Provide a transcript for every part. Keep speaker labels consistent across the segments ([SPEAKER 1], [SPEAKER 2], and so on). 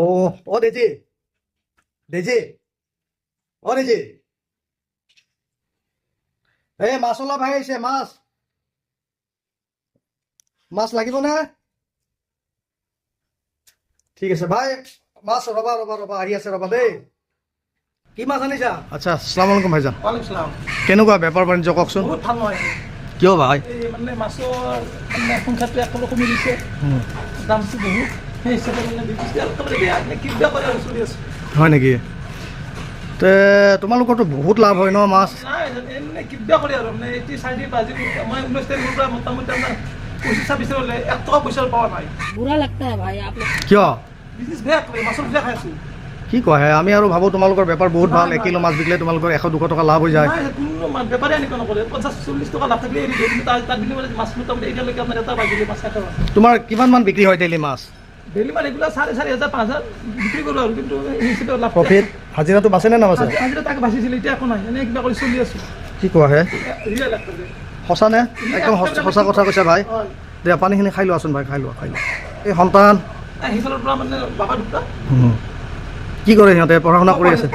[SPEAKER 1] ও ও দেজি দেজি ও দেজি এই মাছ অলপ আহিছে মাছ মাছ লাগিব না ঠিক আছে ভাই মাছ ৰবা ৰবা ৰবা আহি আছে ৰবা দেই কি মাছ আনিছা আচ্ছা আসসালামু আলাইকুম ভাইজান
[SPEAKER 2] ওয়ালাইকুম সালাম।
[SPEAKER 1] কেনেকুৱা বেপাৰ বাণিজ্য কওকচোন
[SPEAKER 2] বহুত ভাল নহয়
[SPEAKER 1] কিয় ভাই
[SPEAKER 2] এই মানে মাছৰ মানে সংখ্যাটো একেবাৰে কমি দিছে, দামটো বহুত, সেই হিচাপে মানে বিজনেছটো একেবাৰে বেয়া, মানে কিবা কৰে আৰু চলি আছে।
[SPEAKER 1] হয় নেকি তে তোমালোকৰতো বহুত লাভ হয় ন মাছ
[SPEAKER 2] নাই মানে কিবা কৰে আৰু মানে এতিয়া 4:30 মই 19 তাৰিখৰ পৰা মোটামুটি আপোনাৰ 25-26 হ'লে 1 টকা পইচা পোৱা নাই।
[SPEAKER 3] बुरा लगता है भाई आप लोग
[SPEAKER 1] কিয়
[SPEAKER 2] বিজনেছ বেয়া কৰে, মাছৰ বেয়া খাই আছোঁ।
[SPEAKER 1] কি কয় আমি আৰু ভাবোঁ তোমালোকৰ বেপাৰ বহুত ভাল 1 কিলো মাছ বিকিলে তোমালোকৰ 100-200 টকা লাভ হৈ যায়
[SPEAKER 2] নাই কোনো বেপাৰী এনেকুৱা নকৰে, 50-40 টকা লাভ থাকিলে এৰি দিয়ে, কিন্তু তাৰ বিনিময়ত মাছ মোটামুটি এতিয়ালৈকে আপোনাৰ এটা বাজিলে মাছ খাই আছে।
[SPEAKER 1] তোমাৰ কিমান মান বিক্ৰী হয় ডেইলি মাছ
[SPEAKER 2] ডেইলি মানে এইবিলাক 4,500 5,000 বিক্ৰী কৰোঁ আৰু, কিন্তু সেই হিচাপে লাভ
[SPEAKER 1] প্ৰফিট হাজিৰাটো বাচে নে নাবাচে
[SPEAKER 2] আজিলৈ তাক বাচিছিলে, এতিয়া একো নাই, এনেই কিবা কৰি চলি আছোঁ।
[SPEAKER 1] কি কোৱা হে
[SPEAKER 2] ৰিয়েল একেবাৰে।
[SPEAKER 1] সঁচা নে একদম সঁচা কথা কৈছা ভাই
[SPEAKER 2] হয়।
[SPEAKER 1] দিয়া পানীখিনি খাই লোৱাচোন ভাই খাই লোৱা এই সন্তান
[SPEAKER 2] সেইফালৰ পৰা মানে বাবা দুটা
[SPEAKER 1] কি কৰে সিহঁতে পঢ়া শুনা কৰি আছে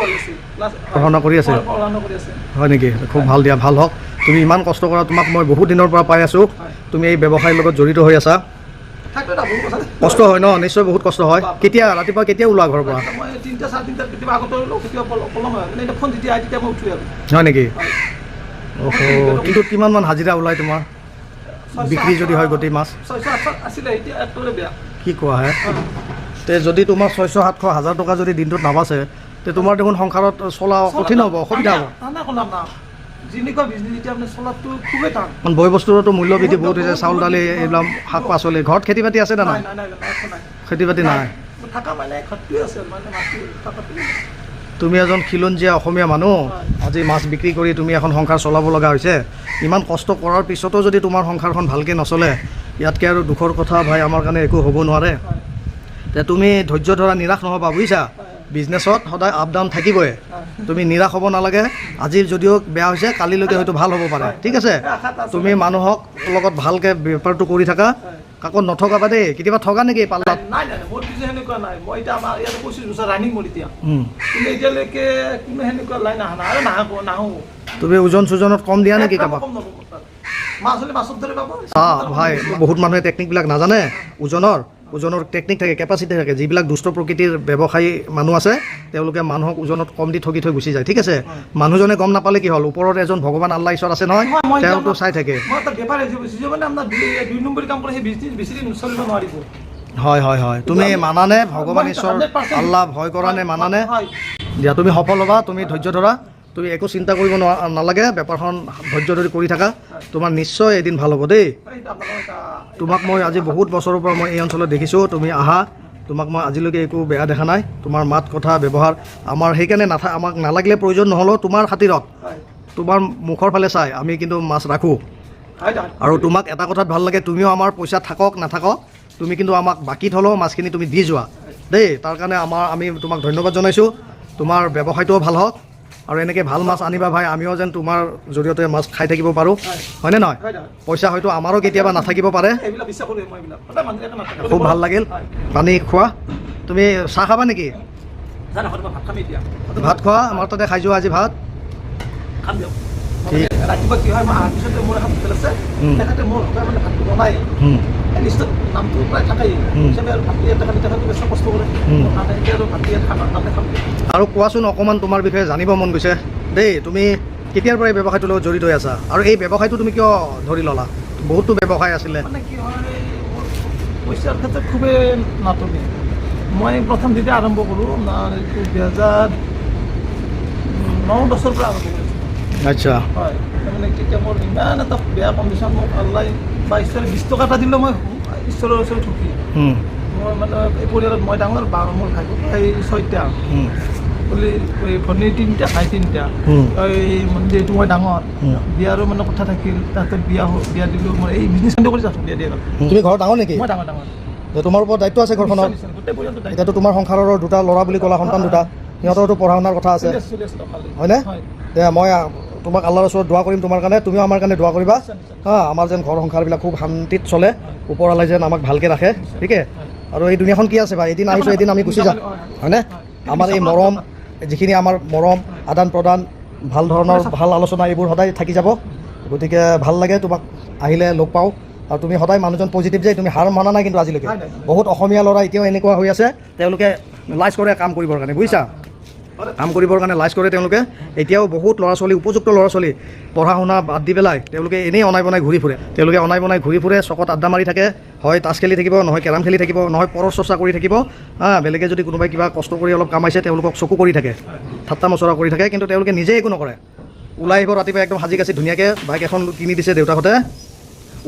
[SPEAKER 1] পঢ়া শুনা কৰি আছে
[SPEAKER 2] পঢ়া শুনা কৰি আছে।
[SPEAKER 1] হয় নেকি খুব ভাল দিয়া ভাল হওক তুমি ইমান কষ্ট কৰা তোমাক মই বহুত দিনৰ পৰা পাই আছোঁ তুমি এই ব্যৱসায়ৰ লগত জড়িত হৈ আছা
[SPEAKER 2] থাকলে এটা বহুত কথা।
[SPEAKER 1] কষ্ট হয় ন নিশ্চয় বহুত কষ্ট হয় কেতিয়া ৰাতিপুৱা কেতিয়া ওলোৱা ঘৰৰ পৰা
[SPEAKER 2] মই 3টা 3:30 কেতিয়াবা আগতে ওলাওঁ, কেতিয়াবা পলম হয়, মানে এতিয়া ফোন যেতিয়া আহে তেতিয়া মই উঠোঁ আৰু।
[SPEAKER 1] হয় নেকি কিন্তু কিমান মান হাজিৰা ওলায় তোমাৰ বিক্ৰী যদি হয় গোটেই মাছ
[SPEAKER 2] 600-800 আছিলে, এতিয়া একেবাৰে বেয়া।
[SPEAKER 1] কি কোৱা হে তে যদি তোমাৰ 600-700 হাজাৰ টকা যদি দিনটোত নাবাচে তে তোমাৰ দেখোন সংসাৰত চলা কঠিন হ'ব অসুবিধা হ'ব
[SPEAKER 2] টানা কলাম না, যেনেকুৱা বিজনেছ এতিয়া মানে চলাটো খুবেই টান।
[SPEAKER 1] কাৰণ বয় বস্তুৰতো মূল্য বৃদ্ধি বহুত হৈছে চাউল দালি এইবিলাক শাক পাচলি ঘৰত খেতি বাতি আছে নে নাই
[SPEAKER 2] নাই একো নাই।
[SPEAKER 1] খেতি বাতি নাই
[SPEAKER 2] থাকা মানে ঘৰটোৱে আছে, মানে মাটি থাকাটো।
[SPEAKER 1] তুমি এজন খিলঞ্জীয়া অসমীয়া মানুহ আজি মাছ বিক্ৰী কৰি তুমি এখন সংসাৰ চলাব লগা হৈছে ইমান কষ্ট কৰাৰ পিছতো যদি তোমাৰ সংসাৰখন ভালকৈ নচলে ইয়াতকৈ আৰু দুখৰ কথা ভাই আমাৰ কাৰণে একো হ'ব নোৱাৰে তে তুমি ধৈৰ্য ধৰা নিৰাশ নহ'বা বুজিছা বিজনেছত সদায় আপ ডাউন থাকিবই তুমি নিৰাশ হ'ব নালাগে আজি যদিও বেয়া হৈছে কালিলৈকে হয়তো ভাল হ'ব পাৰে ঠিক আছে তুমি মানুহক লগত ভালকৈ বেপাৰটো কৰি থাকা কাকো নঠগাবা দেই কেতিয়াবা ঠগা নেকি পাল্লাত
[SPEAKER 2] নাই মোৰ বিজনেছ সেনেকুৱা নাই, মই এতিয়া আমাৰ ইয়াতে 25 বছৰ ৰানিং মোৰ এতিয়া, কিন্তু এতিয়ালৈকে কোনো সেনেকুৱা লাইন অহা নাই আৰু নাহো।
[SPEAKER 1] তুমি ওজন চোজনত কম দিয়া নেকি কাৰোবাক
[SPEAKER 2] কম নকৰো তাত। মাছ হ'লে মাছত ধৰি পাব।
[SPEAKER 1] ভাই বহুত মানুহে টেকনিকবিলাক নাজানে ওজনৰ টেকনিক থাকে কেপাচিটি থাকে যিবিলাক দুষ্ট প্ৰকৃতিৰ ব্যৱসায়ী মানুহ আছে তেওঁলোকে মানুহক ওজনত কম দি ঠগি থৈ গুচি যায় ঠিক আছে মানুহজনে গম নাপালে কি হ'ল ওপৰত এজন ভগৱান আল্লাহ ঈশ্বৰ আছে নহয় তেওঁতো চাই থাকে
[SPEAKER 2] মই এটা বেপাৰী মানে আপোনাৰ 2 নম্বৰ কাম কৰে, সেই বিজনেছ বেছি দিন চলিব নোৱাৰিব।
[SPEAKER 1] হয় তুমি মানানে ভগৱান ঈশ্বৰ আল্লাহ ভয় কৰা নে মানানে দিয়া তুমি সফল হ'বা তুমি ধৈৰ্য ধৰা তুমি একো চিন্তা কৰিব নালাগে বেপাৰখন ধৈৰ্য ধৰি কৰি থাকা তোমাৰ নিশ্চয় এদিন ভাল হ'ব দেই তোমাক মই আজি বহুত বছৰৰ পৰা মই এই অঞ্চলত দেখিছোঁ তুমি আহা তোমাক মই আজিলৈকে একো বেয়া দেখা নাই তোমাৰ মাত কথা ব্যৱহাৰ আমাৰ সেইকাৰণে আমাক নালাগিলে প্ৰয়োজন নহ'লেও তোমাৰ খাতিৰত তোমাৰ মুখৰ ফালে চাই আমি কিন্তু মাছ ৰাখোঁ আৰু তোমাক এটা কথাত ভাল লাগে তুমিও আমাৰ পইচা থাকক নাথাকক তুমি কিন্তু আমাক বাকীত হ'লেও মাছখিনি তুমি দি যোৱা দেই তাৰ কাৰণে আমি তোমাক ধন্যবাদ জনাইছোঁ তোমাৰ ব্যৱসায়টোও ভাল হওক আৰু এনেকৈ ভাল মাছ আনিবা ভাই আমিও যেন তোমাৰ জৰিয়তে মাছ খাই থাকিব পাৰোঁ হয়নে নহয় পইচা হয়তো আমাৰো কেতিয়াবা নাথাকিব পাৰে খুব ভাল লাগিল পানী খোৱা তুমি চাহ খাবা নেকি ভাত খোৱা আমাৰ তাতে খাই যোৱা আজি ভাত
[SPEAKER 2] ৰাতিপুৱা কি হয় মই অহাৰ পিছতে মোৰ এখন হোটেল আছে, তেখেতে মোৰ মানে ভাতটো বনাই লিষ্টত নামটো প্ৰায় থাকেই হিচাপে আৰু ভাতটো ইয়াতে খালি তেখেতে বেছি কষ্ট কৰে আৰু ভাতটো ইয়াত তাতে খাম।
[SPEAKER 1] আৰু কোৱাচোন অকণমান তোমাৰ বিষয়ে জানিব মন গৈছে দেই তুমি কেতিয়াৰ পৰা এই ব্যৱসায়টোৰ লগত জড়িত হৈ আছা আৰু এই ব্যৱসায়টো তুমি কিয় ধৰি ল'লা বহুতো ব্যৱসায় আছিলে
[SPEAKER 2] মানে কি হয় মোৰ পইচাৰ ক্ষেত্ৰত খুবেই নাটনি। মই প্ৰথম যেতিয়া আৰম্ভ কৰোঁ 2009-10 পৰা আৰম্ভ কৰিছোঁ।
[SPEAKER 1] আচ্ছা
[SPEAKER 2] হয় তাৰমানে তেতিয়া মোৰ ইমান এটা বেয়া কণ্ডিশ্যন মোক আল্লাই বা ঈশ্বৰে 20 টকা এটা দিলে মই ঈশ্বৰৰ ওচৰত ঠকি মই মানে এই পৰিয়ালত মই ডাঙৰ মোৰ ভাই এই 6টা বুলি ভনী 3টা ভাই 3টা এই যিহেতু মই ডাঙৰ বিয়াৰো মানে কথা থাকিল তাতে বিয়া দিলোঁ মই এই বিজনেছ কৰি যাওঁ বিয়া দিয়া গ'ল।
[SPEAKER 1] তুমি ঘৰত ডাঙৰ নেকি
[SPEAKER 2] মই ডাঙৰ
[SPEAKER 1] তোমাৰ ওপৰত দায়িত্ব আছে ঘৰখনত
[SPEAKER 2] গোটেই পৰিয়ালটো
[SPEAKER 1] এতিয়াতো তোমাৰ সংসাৰৰ দুটা ল'ৰা বুলি ক'লা সন্তান দুটা সিহঁতৰতো পঢ়া শুনাৰ কথা আছে হয়নে এতিয়া মই তোমাক আল্লাহৰ ওচৰত দোৱা কৰিম তোমাৰ কাৰণে তুমিও আমাৰ কাৰণে দোৱা কৰিবা আমাৰ যেন ঘৰ সংসাৰবিলাক খুব শান্তিত চলে ওপৰৱালাই যেন আমাক ভালকৈ ৰাখে ঠিকে আৰু এই দুনিয়াখন কি আছে বা এদিন আহিছোঁ এদিন আমি গুচি যাম হয়নে আমাৰ এই মৰম যিখিনি আমাৰ মৰম আদান প্ৰদান ভাল ধৰণৰ ভাল আলোচনা এইবোৰ সদায় থাকি যাব গতিকে ভাল লাগে তোমাক আহিলে লগ পাওঁ আৰু তুমি সদায় মানুহজন পজিটিভ যে তুমি হাৰ মানা নাই কিন্তু আজিলৈকে বহুত অসমীয়া ল'ৰা এতিয়াও এনেকুৱা হৈ আছে তেওঁলোকে লাজ কৰে কাম কৰিবৰ কাৰণে বুজিছা কাম কৰিবৰ কাৰণে লাজ কৰে তেওঁলোকে এতিয়াও বহুত ল'ৰা ছোৱালী উপযুক্ত ল'ৰা ছোৱালী পঢ়া শুনা বাদ দি পেলাই তেওঁলোকে এনেই অনাই বনাই ঘূৰি ফুৰে তেওঁলোকে অনাই বনাই ঘূৰি ফুৰে চকত আড্ডা মাৰি থাকে হয় তাছ খেলি থাকিব নহয় কেৰাম খেলি থাকিব নহয় পৰৰ চৰ্চা কৰি থাকিব বেলেগে যদি কোনোবাই কিবা কষ্ট কৰি অলপ কামাইছে তেওঁলোকক চকু কৰি থাকে ঠাট্টা মচৰা কৰি থাকে কিন্তু তেওঁলোকে নিজে একো নকৰে ওলাই আহিব ৰাতিপুৱা একদম সাজি কাচি ধুনীয়াকৈ বাইক এখন কিনি দিছে দেউতাকহঁতে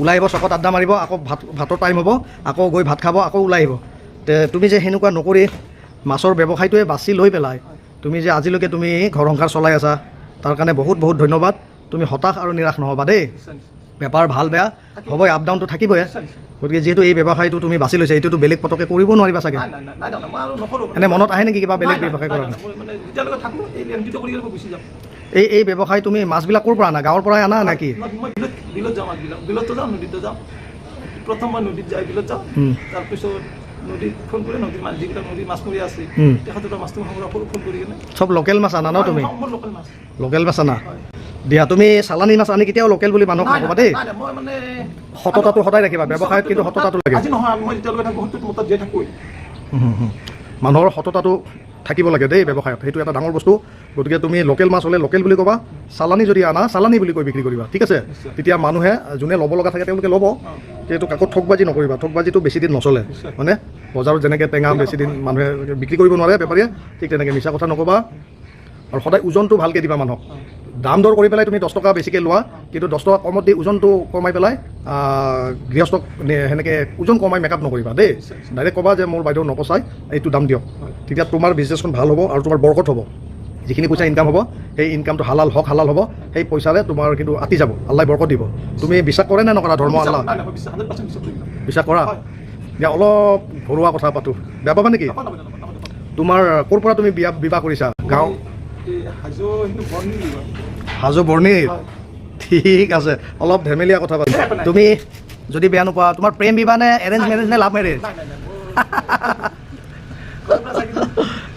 [SPEAKER 1] ওলাই আহিব চকত আড্ডা মাৰিব আকৌ ভাতৰ টাইম হ'ব আকৌ গৈ ভাত খাব আকৌ ওলাই আহিব তুমি যে সেনেকুৱা নকৰি মাছৰ ব্যৱসায়টোৱে বাছি লৈ পেলাই তুমি যে আজিলৈকে তুমি ঘৰ সংসাৰ চলাই আছা তাৰ কাৰণে বহুত বহুত ধন্যবাদ তুমি হতাশ আৰু নিৰাশ নহ'বা দেই বেপাৰ ভাল বেয়া হ'বই আপ ডাউনটো থাকিবই গতিকে যিহেতু এই ব্যৱসায়টো তুমি বাছি লৈছা এইটোতো বেলেগ পটকে কৰিব নোৱাৰিবা চাগে এনে মনত আহে নেকি কিবা বেলেগ ব্যৱসায় কৰা এই ব্যৱসায় তুমি মাছবিলাক ক'ৰ পৰা আনা গাঁৱৰ পৰাই আনা নে কি
[SPEAKER 2] প্ৰথম মই নদীত যাই বিলত যাওঁ তাৰপিছত নদীত ফোন কৰি নদীৰ মাছ যিবিলাক নদীৰ মাছ মৰি আছে তেখেতৰ মাছটো সংগ্ৰহ কৰোঁ ফোন কৰি কিনে
[SPEAKER 1] চব লোকেল মাছ আনা ন তুমি
[SPEAKER 2] লোকেল মাছ
[SPEAKER 1] আনা দিয়া তুমি চালানী মাছ আনি কেতিয়াও লোকেল বুলি মানুহক ক'বা দেই
[SPEAKER 2] মই মানে
[SPEAKER 1] সততাটো সদায় ৰাখিবা ব্যৱসায়ত কিন্তু সততাটো লাগে
[SPEAKER 2] আজি নহয় মই যেতিয়ালৈকে বহুত মতত জীয়াই থাকোঁ
[SPEAKER 1] মানুহৰ সততাটো থাকিব লাগে দেই ব্যৱসায়ত সেইটো এটা ডাঙৰ বস্তু গতিকে তুমি লোকেল মাছ হ'লে লোকেল বুলি ক'বা চালানী যদি আনা চালানী বুলি কৈ বিক্ৰী কৰিবা ঠিক আছে তেতিয়া মানুহে যোনে ল'ব লগা থাকে তেওঁলোকে ল'ব কিন্তু কাকো ঠগবাজি নকৰিবা ঠগবাজিটো বেছি দিন নচলে মানে বজাৰত যেনেকৈ টেঙা বেছি দিন মানুহে বিক্ৰী কৰিব নোৱাৰে বেপাৰীয়ে ঠিক তেনেকৈ মিছা কথা নক'বা আৰু সদায় ওজনটো ভালকৈ দিবা মানুহক দাম দৰ কৰি পেলাই তুমি 10 টকা বেছিকৈ লোৱা কিন্তু 10 টকা কমত দি ওজনটো কমাই পেলাই গৃহস্থক সেনেকৈ ওজন কমাই মেকআপ নকৰিবা দেই ডাইৰেক্ট ক'বা যে মোৰ বাইদেউ নকচাই এইটো দাম দিয়ক তেতিয়া তোমাৰ বিজনেছখন ভাল হ'ব আৰু তোমাৰ বৰকত হ'ব যিখিনি পইচা ইনকাম হ'ব সেই ইনকামটো হালাল হ'ব সেই পইচাৰে তোমাৰ কিন্তু আতি যাব আল্লাই বৰকত দিব তুমি বিশ্বাস কৰে নে নকৰা ধৰ্ম আল্লাহ বিশ্বাস কৰা দিয়া অলপ ঘৰুৱা কথা পাতোঁ বেয়া পাবা নেকি তোমাৰ ক'ৰ পৰা তুমি বিবাহ কৰিছা গাঁও হাজো বৰ্ণিৰ ঠিক আছে অলপ ধেমেলীয়া কথা পাতো তুমি যদি বেয়া নোপোৱা তোমাৰ প্ৰেম বিবাহ নে এৰেঞ্জ মেৰেজ নে লাভ মেৰেজ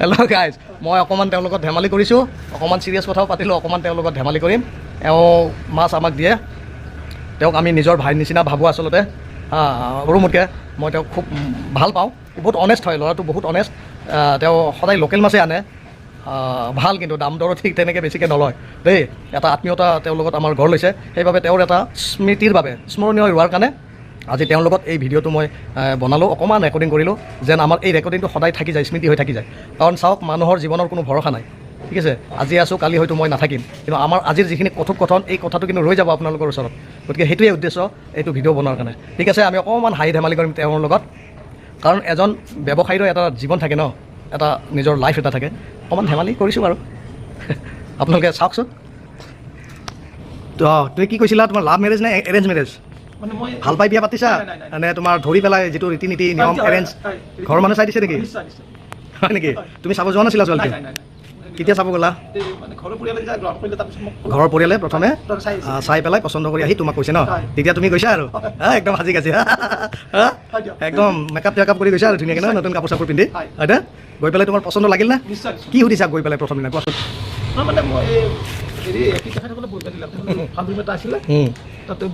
[SPEAKER 1] হেল্ল' গাইজ মই অকণমান তেওঁৰ লগত ধেমালি কৰিছোঁ অকণমান চিৰিয়াছ কথাও পাতিলোঁ অকণমান তেওঁৰ লগত ধেমালি কৰিম এওঁ মাছ আমাক দিয়ে তেওঁক আমি নিজৰ ভাইৰ নিচিনা ভাবোঁ আচলতে সৰু মোতকৈ মই তেওঁক খুব ভাল পাওঁ বহুত অনেষ্ট হয় ল'ৰাটো বহুত অনেষ্ট তেওঁ সদায় লোকেল মাছেই আনে ভাল কিন্তু দাম দৰো ঠিক তেনেকৈ বেছিকৈ নলয় দেই এটা আত্মীয়তা তেওঁৰ লগত আমাৰ ঘৰ লৈছে সেইবাবে তেওঁৰ এটা স্মৃতিৰ বাবে স্মৰণীয় হোৱাৰ কাৰণে আজি তেওঁৰ লগত এই ভিডিঅ'টো মই বনালোঁ অকণমান ৰেকৰ্ডিং কৰিলোঁ যেন আমাৰ এই ৰেকৰ্ডিংটো সদায় থাকি যায় স্মৃতি হৈ থাকি যায় কাৰণ চাওক মানুহৰ জীৱনৰ কোনো ভৰসা নাই ঠিক আছে আজি আছোঁ কালি হয়তো মই নাথাকিম কিন্তু আমাৰ আজিৰ যিখিনি কথোপকথন এই কথাটো কিন্তু ৰৈ যাব আপোনালোকৰ ওচৰত গতিকে সেইটোৱে উদ্দেশ্য এইটো ভিডিঅ' বনোৱাৰ কাৰণে ঠিক আছে আমি অকণমান হাঁহি ধেমালি কৰিম তেওঁৰ লগত কাৰণ এজন ব্যৱসায়ীৰো এটা জীৱন থাকে ন এটা নিজৰ লাইফ এটা থাকে অকণমান ধেমালি কৰিছোঁ বাৰু আপোনালোকে চাওকচোন তুমি কি কৈছিলা তোমাৰ লাভ মেৰেজ নে এৰেঞ্জ মেৰেজ ভাল পাই বিয়া পাতিছা নে তোমাৰ ধৰি পেলাই যিটো ৰীতি নীতি নিয়ম এৰেঞ্জ ঘৰৰ মানুহে চাই দিছে নেকি হয় নেকি তুমি চাব যোৱা নাছিলা ছোৱালীটো কেতিয়া চাব গ'লা ঘৰৰ পৰিয়ালে প্ৰথমে চাই পেলাই পচন্দ কৰি আহি তোমাক কৈছে ন তেতিয়া তুমি গৈছা আৰু একদম সাজি কাজি একদম মেকআপ টেকআপ কৰি গৈছা আৰু ধুনীয়াকৈ ন নতুন কাপোৰ চাপোৰ পিন্ধি হয়নে গৈ পেলাই তোমাৰ পচন্দ লাগিল নে কি সুধিছা গৈ পেলাই প্ৰথম দিনা কোৱাচোন
[SPEAKER 2] তাতে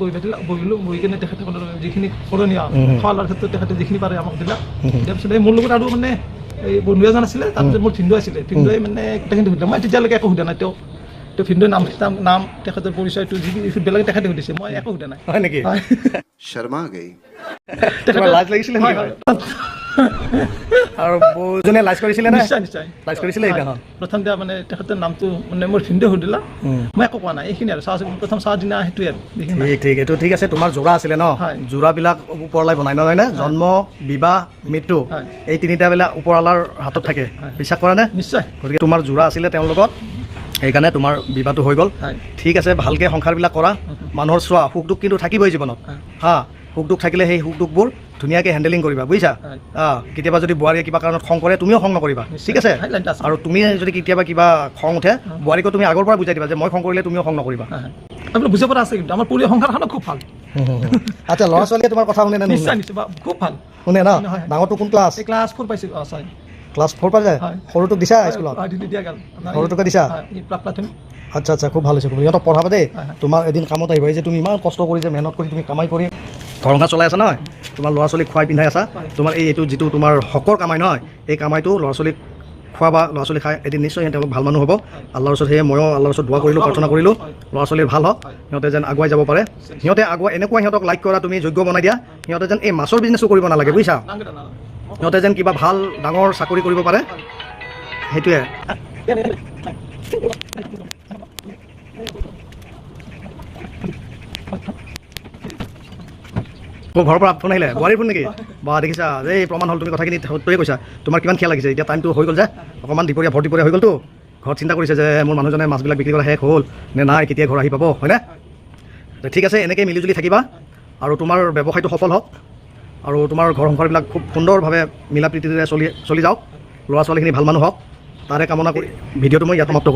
[SPEAKER 2] বহিলোঁ বহি কিনে তেখেতসকলৰ যিখিনি কৰণীয় খোৱা লোৱাৰ ক্ষেত্ৰত তেখেতে যিখিনি পাৰে আমাক দিলাক তাৰপিছত এই মোৰ লগত আৰু মানে এই বন্ধু এজন আছিলে তাৰপিছত মোৰ ভিন্দু আছিলে ভিন্দুৱে মানে গোটেইখিনি সুধিলে মই তেতিয়ালৈকে একো সোধা নাই তেওঁ ভিন্দুৰ নাম তেখেতৰ পৰিচয়টো যি সুধিবলৈকে তেখেতে সুধিছে মই একো সোধা নাই
[SPEAKER 1] হয় নেকি
[SPEAKER 3] শৰ্মা গৈ
[SPEAKER 1] লাজ লাগিছিলে আৰু বৌজনীয়ে লাজ কৰিছিলে নে
[SPEAKER 2] নিশ্চয়
[SPEAKER 1] লাজ কৰিছিলে সেইদিনাখন
[SPEAKER 2] প্ৰথম দিয়া মানে তেখেতৰ নামটো মানে মোৰ ভিন্দুৱে সুধিলা মই একো কোৱা নাই এইখিনি আৰু প্ৰথম চাহ দিনা সেইটোৱে আৰু
[SPEAKER 1] ঠিক এইটো ঠিক আছে তোমাৰ যোৰা আছিলে ন যোৰাবিলাক ওপৰলাই বনাই নহয় নে জন্ম বিবাহ মৃত্যু এই তিনিটাবিলাক ওপৰৱালাৰ হাতত থাকে বিশ্বাস কৰা নে
[SPEAKER 2] নিশ্চয়
[SPEAKER 1] গতিকে তোমাৰ যোৰা আছিলে তেওঁৰ লগত সেইকাৰণে তোমাৰ বিবাহটো হৈ গ'ল ঠিক আছে ভালকৈ সংসাৰবিলাক কৰা মানুহৰ চোৱা সুখ দুখ কিন্তু থাকিবই জীৱনত হা সুখ দুখ থাকিলে সেই সুখ দুখবোৰ ধুনীয়াকৈ হেণ্ডেলিং কৰিবা বুজিছা কেতিয়াবা যদি বোৱাৰীয়ে কিবা কাৰণত খং কৰে তুমিও খং নকৰিবা ঠিক আছে আৰু তুমি যদি কেতিয়াবা কিবা খং উঠে বোৱাৰীকো তুমি আগৰ পৰা বুজাই দিবা যে মই খং কৰিলে তুমিও খং নকৰিবা
[SPEAKER 2] আপোনাৰ বুজিব পৰা আছে কিন্তু আমাৰ পৰিয়াল সংসাৰখনো খুব ভাল
[SPEAKER 1] আচ্ছা ল'ৰা ছোৱালীয়ে তোমাৰ কথা শুনে নে
[SPEAKER 2] নিশ্চয় খুব ভাল
[SPEAKER 1] শুনে ন
[SPEAKER 2] হয়।
[SPEAKER 1] ডাঙৰটো কোন ক্লাছ
[SPEAKER 2] এই ক্লাছ 4 পাইছোঁ ছাৰ
[SPEAKER 1] ক্লাছ 4 পাই যায়
[SPEAKER 2] হয়।
[SPEAKER 1] সৰুটোক দিছা স্কুলত
[SPEAKER 2] দিল্লী দিয়া গ'ল
[SPEAKER 1] সৰুটোকে দিছা
[SPEAKER 2] প্ৰাথমিক
[SPEAKER 1] আচ্ছা আচ্ছা খুব ভাল হৈছে সিহঁতক পঢ়াবা দেই
[SPEAKER 2] হয়, হয়।
[SPEAKER 1] তোমাৰ এদিন কামত আহিব এই যে তুমি ইমান কষ্ট কৰি যে মেহনত কৰি তুমি কামাই কৰি ঘৰ সংসাৰ চলাই আছা নহয় তোমাৰ ল'ৰা ছোৱালীক খুৱাই পিন্ধাই আছা তোমাৰ এইটো যিটো তোমাৰ হকৰ কামাই নহয় এই কামাইটো ল'ৰা ছোৱালীক খোৱাবা ল'ৰা ছোৱালী খাই এদিন নিশ্চয় তেওঁলোক ভাল মানুহ হ'ব আল্লাহৰ ওচৰত সেয়ে ময়ো আল্লাহৰ ওচৰত দোৱা কৰিলোঁ প্ৰাৰ্থনা কৰিলোঁ ল'ৰা ছোৱালীৰ ভাল হওক সিহঁতে যেন আগুৱাই যাব পাৰে সিহঁতে আগুৱাই এনেকুৱা সিহঁতক লাইক কৰা তুমি যোগ্য বনাই দিয়া সিহঁতে যেন এই মাছৰ বিজনেছো কৰিব নালাগে বুজিছা সিহঁতে যেন কিবা ভাল ডাঙৰ চাকৰি কৰিব পাৰে সেইটোৱে মোৰ ঘৰৰ পৰা ফোন আহিলে বোৱাৰীৰ ফোন নেকি বা দেখিছা এই প্ৰমাণ হ'ল তুমি কথাখিনি সত্যই কৈছা তোমাৰ কিমান খেয়াল লাগিছে এতিয়া টাইমটো হৈ গ'ল যে অকণমান দুপৰীয়া ভৰ দুপৰীয়া হৈ গ'লতো ঘৰত চিন্তা কৰিছে যে মোৰ মানুহজনে মাছবিলাক বিক্ৰী কৰা শেষ হ'ল নে নাই কেতিয়া ঘৰ আহি পাব হয়নে ঠিক আছে এনেকৈ মিলিজুলি থাকিবা আৰু তোমাৰ ব্যৱসায়টো সফল হওক আৰু তোমাৰ ঘৰ সংসাৰবিলাক খুব সুন্দৰভাৱে মিলা প্ৰীতিৰে চলি যাওক ল'ৰা ছোৱালীখিনি ভাল মানুহ হওক তাৰে কামনা কৰি ভিডিঅ'টো মই ইয়াত সমাপ্ত কৰিম